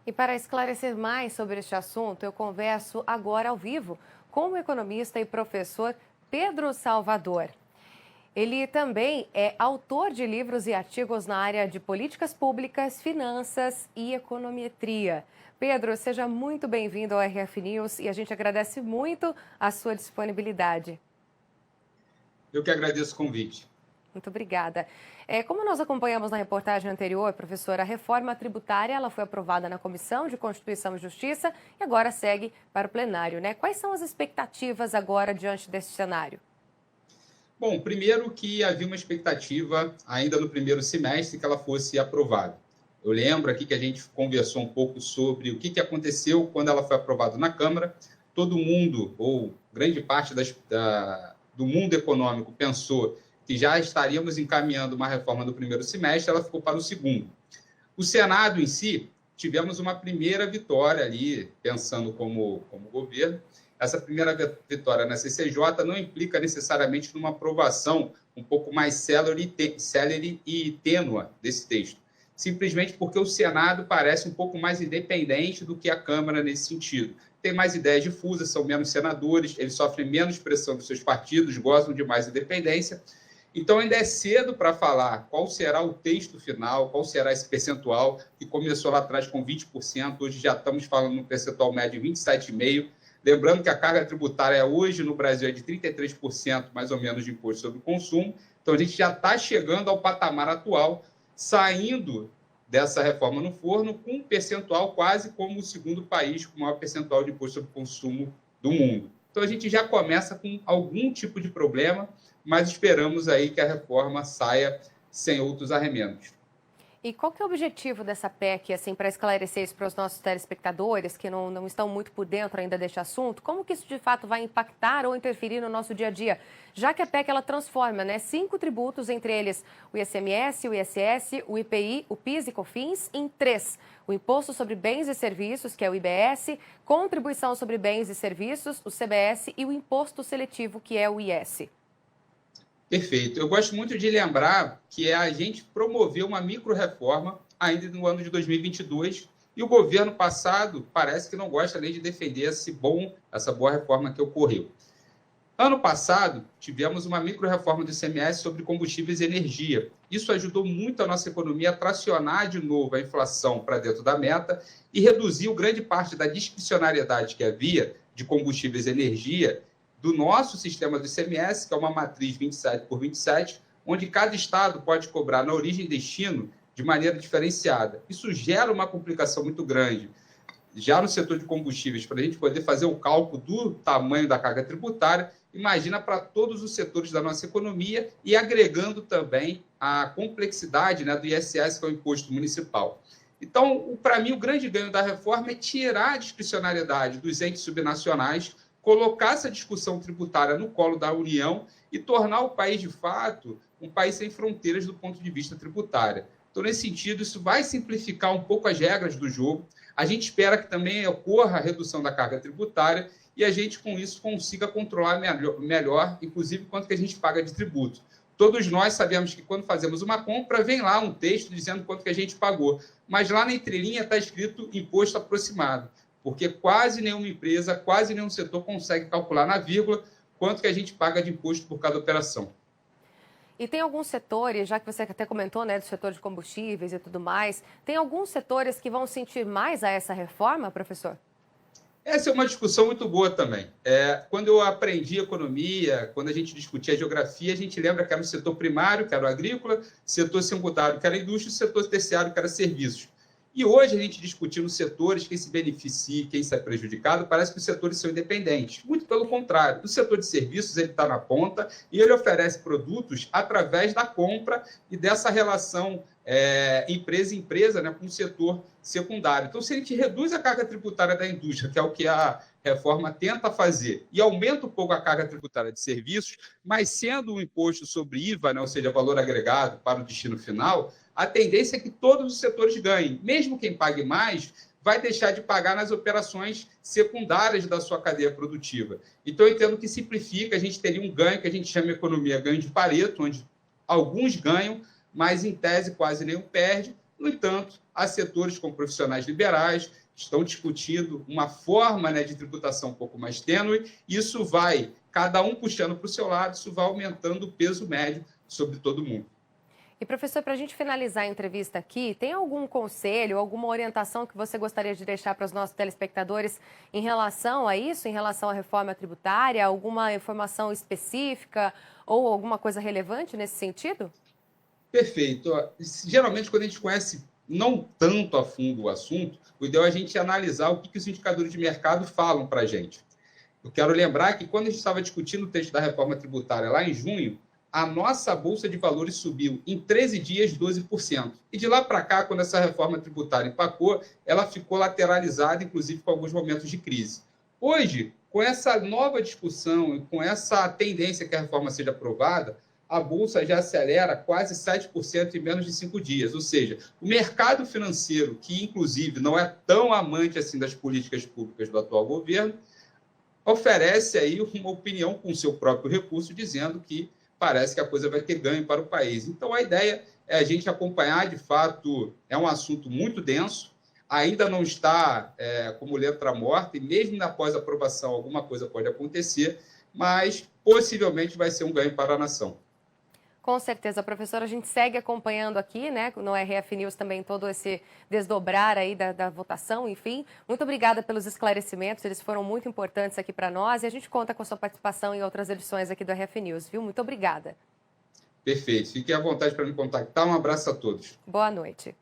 E para esclarecer mais sobre este assunto, eu converso agora ao vivo com o economista e professor Pedro Salvador. Ele também é autor de livros e artigos na área de políticas públicas, finanças e econometria. Pedro, seja muito bem-vindo ao RF News e a gente agradece muito a sua disponibilidade. Eu que agradeço o convite. Muito obrigada. Como nós acompanhamos na reportagem anterior, professora, a reforma tributária ela foi aprovada na Comissão de Constituição e Justiça e agora segue para o plenário, né? Quais são as expectativas agora diante desse cenário? Bom, primeiro que havia uma expectativa, ainda no primeiro semestre, que ela fosse aprovada. Eu lembro aqui que a gente conversou um pouco sobre o que aconteceu quando ela foi aprovada na Câmara. Todo mundo, ou grande parte do mundo econômico, pensou que já estaríamos encaminhando uma reforma no primeiro semestre, ela ficou para o segundo. O Senado em si, tivemos uma primeira vitória ali, pensando como governo. Essa primeira vitória na CCJ não implica necessariamente numa aprovação um pouco mais célere e tênua desse texto, simplesmente porque o Senado parece um pouco mais independente do que a Câmara nesse sentido. Tem mais ideias difusas, são menos senadores, eles sofrem menos pressão dos seus partidos, gozam de mais independência. Então, ainda é cedo para falar qual será o texto final, qual será esse percentual, que começou lá atrás com 20%, hoje já estamos falando num percentual médio de 27,5%. Lembrando que a carga tributária hoje no Brasil é de 33%, mais ou menos, de imposto sobre o consumo. Então, a gente já está chegando ao patamar atual, saindo dessa reforma no forno com um percentual quase como o segundo país com o maior percentual de imposto sobre o consumo do mundo. Então, a gente já começa com algum tipo de problema, mas esperamos aí que a reforma saia sem outros arremendos. E qual que é o objetivo dessa PEC, assim, para esclarecer isso para os nossos telespectadores que não estão muito por dentro ainda deste assunto? Como que isso de fato vai impactar ou interferir no nosso dia a dia? Já que a PEC ela transforma, né, 5 tributos, entre eles o ICMS, o ISS, o IPI, o PIS e COFINS, em 3. O Imposto sobre Bens e Serviços, que é o IBS, Contribuição sobre Bens e Serviços, o CBS, e o Imposto Seletivo, que é o IS. Perfeito. Eu gosto muito de lembrar que a gente promoveu uma micro-reforma ainda no ano de 2022 e o governo passado parece que não gosta nem de defender essa boa reforma que ocorreu. Ano passado, tivemos uma micro-reforma do ICMS sobre combustíveis e energia. Isso ajudou muito a nossa economia a tracionar de novo a inflação para dentro da meta e reduziu grande parte da discricionariedade que havia de combustíveis e energia do nosso sistema do ICMS, que é uma matriz 27 por 27, onde cada estado pode cobrar na origem e destino de maneira diferenciada. Isso gera uma complicação muito grande. Já no setor de combustíveis, para a gente poder fazer o cálculo do tamanho da carga tributária, imagina para todos os setores da nossa economia e agregando também a complexidade, né, do ISS, que é o imposto municipal. Então, para mim, o grande ganho da reforma é tirar a discricionariedade dos entes subnacionais, colocar essa discussão tributária no colo da União e tornar o país, de fato, um país sem fronteiras do ponto de vista tributário. Então, nesse sentido, isso vai simplificar um pouco as regras do jogo. A gente espera que também ocorra a redução da carga tributária e a gente, com isso, consiga controlar melhor, inclusive, quanto que a gente paga de tributo. Todos nós sabemos que, quando fazemos uma compra, vem lá um texto dizendo quanto que a gente pagou, mas lá na entrelinha está escrito imposto aproximado, porque quase nenhuma empresa, quase nenhum setor consegue calcular na vírgula quanto que a gente paga de imposto por cada operação. E tem alguns setores, já que você até comentou, né, do setor de combustíveis e tudo mais, tem alguns setores que vão sentir mais a essa reforma, professor? Essa é uma discussão muito boa também. Quando eu aprendi economia, quando a gente discutia geografia, a gente lembra que era o setor primário, que era o agrícola, setor secundário, que era a indústria, e o setor terciário, que era serviços. E hoje a gente discutindo setores, quem se beneficia e quem sai prejudicado, parece que os setores são independentes. Muito pelo contrário, o setor de serviços ele está na ponta e ele oferece produtos através da compra e dessa relação empresa-empresa, né, com o setor secundário. Então, se a gente reduz a carga tributária da indústria, que é o que a reforma tenta fazer, e aumenta um pouco a carga tributária de serviços, mas sendo um imposto sobre IVA, né, ou seja, valor agregado para o destino final, a tendência é que todos os setores ganhem. Mesmo quem pague mais vai deixar de pagar nas operações secundárias da sua cadeia produtiva. Então, eu entendo que simplifica, a gente teria um ganho que a gente chama de economia ganho de Pareto, onde alguns ganham, mas em tese quase nenhum perde. No entanto, há setores com profissionais liberais, estão discutindo uma forma, né, de tributação um pouco mais tênue, isso vai, cada um puxando para o seu lado, isso vai aumentando o peso médio sobre todo mundo. E, professor, para a gente finalizar a entrevista aqui, tem algum conselho, alguma orientação que você gostaria de deixar para os nossos telespectadores em relação a isso, em relação à reforma tributária? Alguma informação específica ou alguma coisa relevante nesse sentido? Perfeito. Geralmente, quando a gente conhece não tanto a fundo o assunto, o ideal é a gente analisar o que os indicadores de mercado falam para a gente. Eu quero lembrar que quando a gente estava discutindo o texto da reforma tributária lá em junho, a nossa Bolsa de Valores subiu em 13 dias 12%. E de lá para cá, quando essa reforma tributária empacou, ela ficou lateralizada, inclusive com alguns momentos de crise. Hoje, com essa nova discussão e com essa tendência que a reforma seja aprovada, a Bolsa já acelera quase 7% em menos de 5 dias. Ou seja, o mercado financeiro, que inclusive não é tão amante assim das políticas públicas do atual governo, oferece aí uma opinião com o seu próprio recurso, dizendo que parece que a coisa vai ter ganho para o país. Então, a ideia é a gente acompanhar, de fato, é um assunto muito denso, ainda não está como letra morta, e mesmo após a aprovação alguma coisa pode acontecer, mas possivelmente vai ser um ganho para a nação. Com certeza, professora, a gente segue acompanhando aqui, né, no RF News também todo esse desdobrar aí da votação, enfim. Muito obrigada pelos esclarecimentos, eles foram muito importantes aqui para nós e a gente conta com a sua participação em outras edições aqui do RF News, viu? Muito obrigada. Perfeito. Fique à vontade para me contactar. Um abraço a todos. Boa noite.